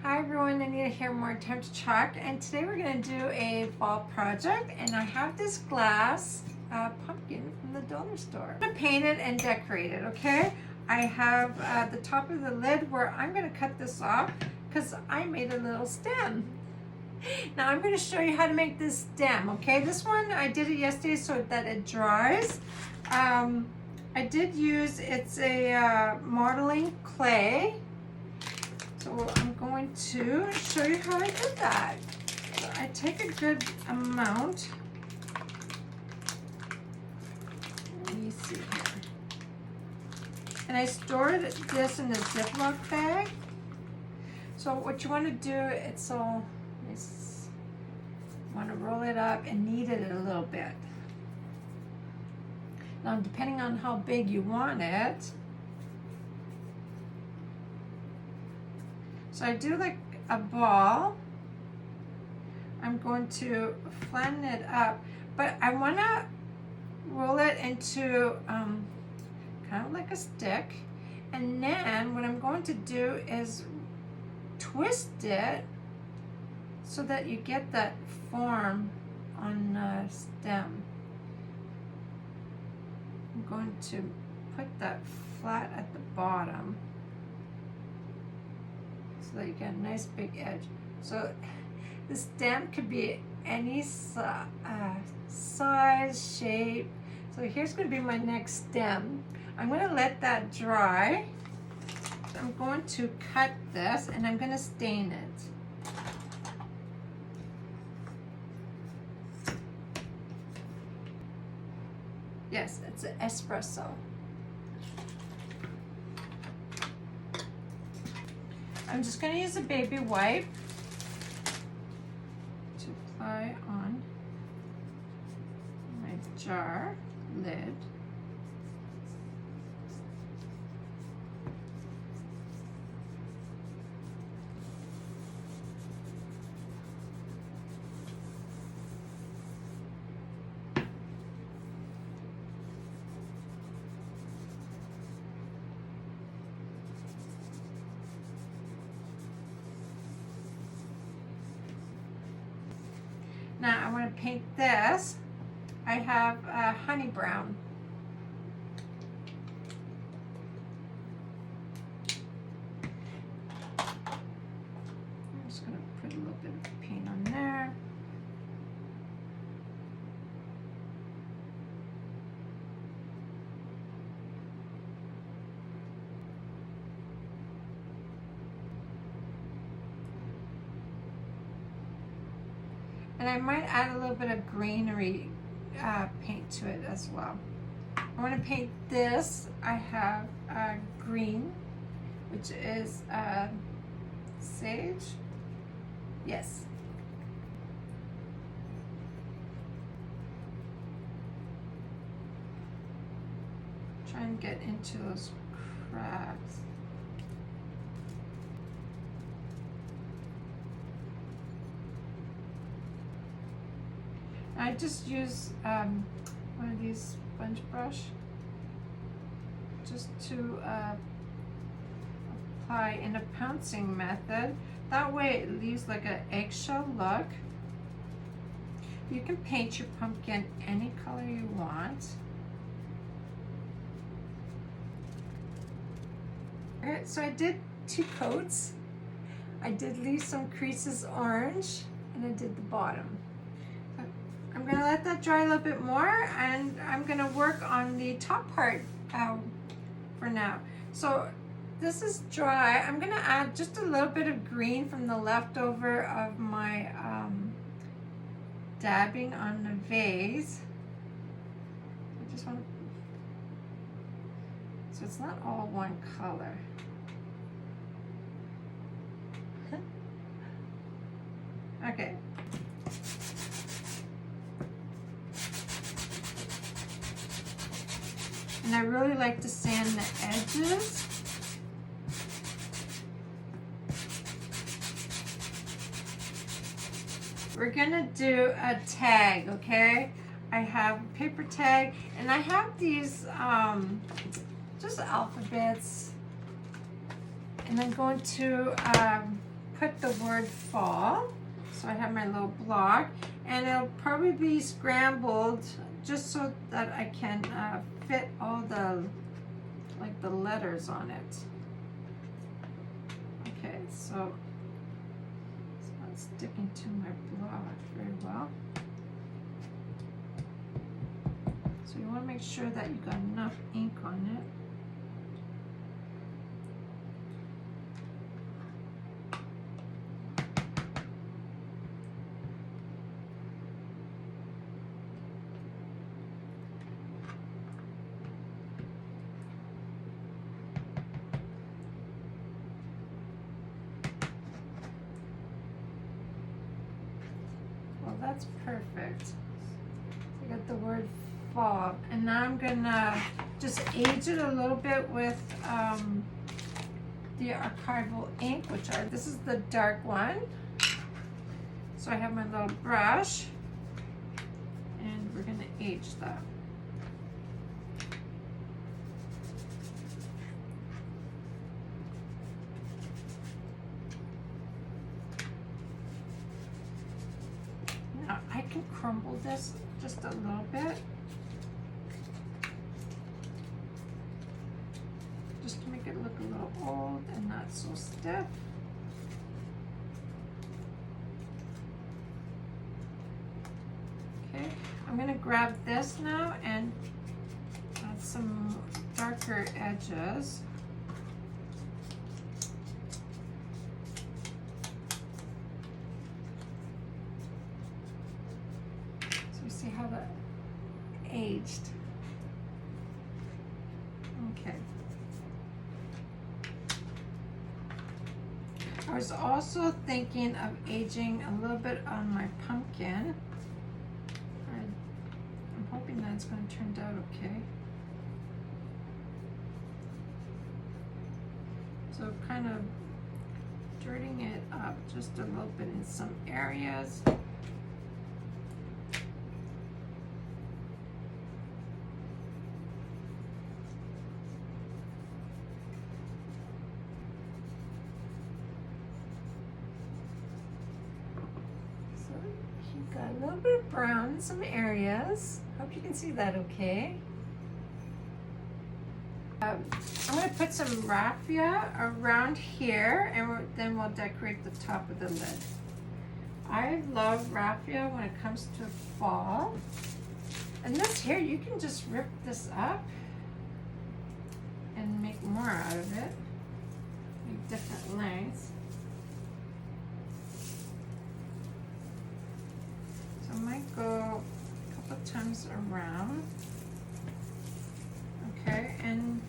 Hi everyone, Anita here, More Time to Chalk, and today we're going to do a fall project, and I have this glass pumpkin from the dollar store. I'm going to paint it and decorate it, okay? I have the top of the lid where I'm going to cut this off because I made a little stem. Now I'm going to show you how to make this stem, okay? This one, I did it yesterday so that it dries. I did use, it's a modeling clay. So I'm going to show you how I did that. So I take a good amount. Let me see here. And I stored this in a Ziploc bag. So what you want to do, it's all, you want to roll it up and knead it a little bit. Now depending on how big you want it, so I do like a ball. I'm going to flatten it up, but I want to roll it into kind of like a stick. And then what I'm going to do is twist it so that you get that form on the stem. I'm going to put that flat at the bottom, so that you get a nice big edge. So the stem could be any size, shape. So here's going to be my next stem. I'm going to let that dry. I'm going to cut this and I'm going to stain it. Yes, it's an espresso. I'm just going to use a baby wipe to apply on my jar lid. Now I want to paint this. I have honey brown. I'm just going to put a little bit of paint on there. And I might add a little bit of greenery paint to it as well. I want to paint this. I have green, which is sage. Yes. Try and get into those cracks. I just use one of these sponge brush just to apply in a pouncing method. That way it leaves like an eggshell look. You can paint your pumpkin any color you want. Alright, so I did 2 coats. I did leave some creases orange, and I did the bottom. I'm going to let that dry a little bit more, and I'm going to work on the top part for now. So this is dry. I'm going to add just a little bit of green from the leftover of my dabbing on the vase. I just want to, so it's not all one color. Okay. And I really like to sand the edges. We're gonna do a tag, okay? I have a paper tag, and I have these just alphabets, and I'm going to put the word fall. So I have my little block, and it'll probably be scrambled just so that I can fit all the letters on it. Okay, so it's not sticking to my block very well. So you want to make sure that you got enough ink on it. That's perfect. So I got the word fall, and now I'm gonna just age it a little bit with the archival ink, this is the dark one. So I have my little brush, and we're gonna age that. I can crumble this just a little bit, just to make it look a little old and not so stiff. Okay, I'm gonna grab this now and add some darker edges. See how that aged. Okay. I was also thinking of aging a little bit on my pumpkin. I'm hoping that it's going to turn out okay. So kind of dirtying it up just a little bit in some areas. Got a little bit of brown in some areas. Hope you can see that okay. I'm going to put some raffia around here, and then we'll decorate the top of the lid. I love raffia when it comes to fall. And this here, you can just rip this up and make more out of it. Make different lengths. I might go a couple of times around. Okay, and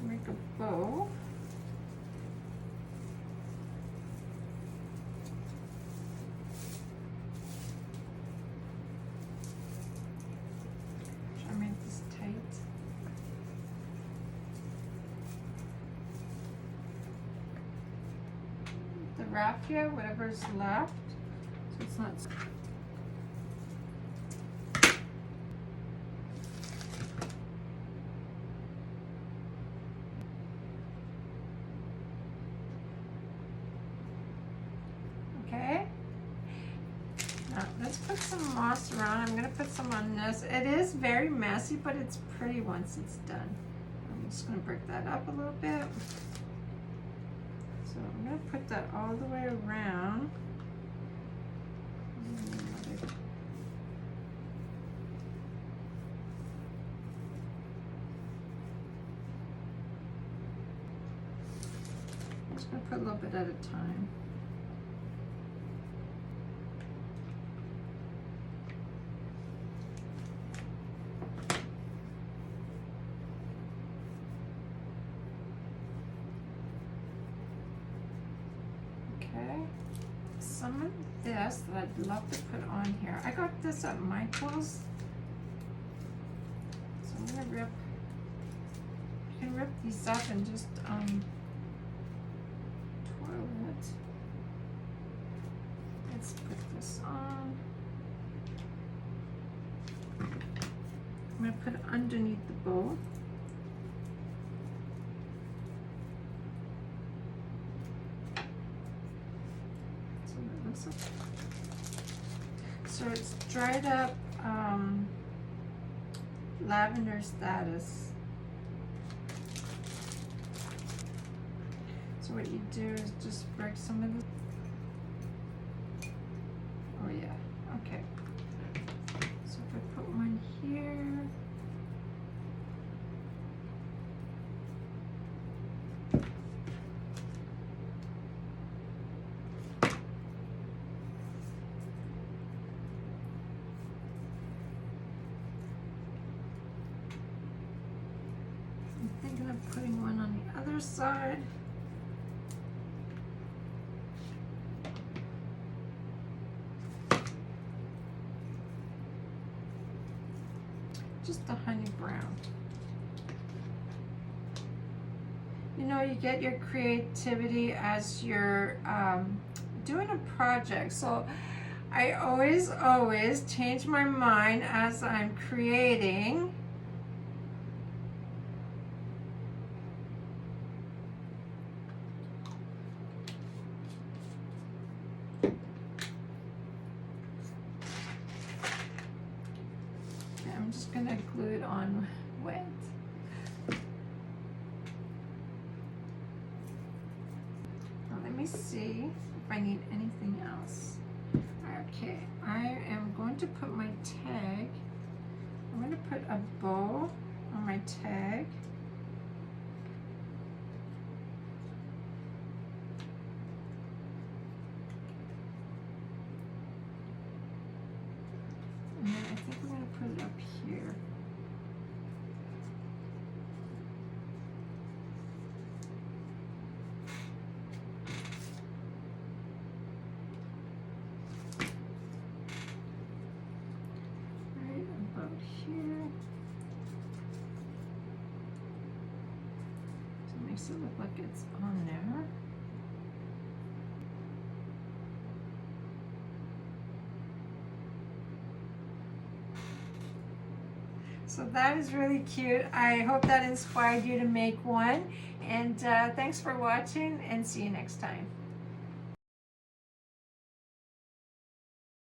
make a bow. Try to make this tight. The raffia, whatever's left. It's not. Okay. Now let's put some moss around. I'm going to put some on this. It is very messy, but it's pretty once it's done. I'm just going to break that up a little bit. So I'm going to put that all the way around. I'm just going to put a little bit at a time. Okay. Some of this that I'd love to put on here. I got this at Michael's. So I'm going to rip. You can rip these up and just twirl it. Let's put this on. I'm going to put it underneath the bow. looks like. So it's dried up lavender status. So what you do is just break some of this. Oh yeah, okay. So if I put one here. I'm thinking of putting one on the other side. Just a honey brown. You know, you get your creativity as you're doing a project. So I always change my mind as I'm creating. I'm just gonna glue it on wet. Now let me see if I need anything else. Okay, I am going to put my tag. I'm going to put a bow on my tag. And then I think I'm going to put it up here. Right about here. So it makes it look like it's on there. So that is really cute. I hope that inspired you to make one. And thanks for watching, and see you next time.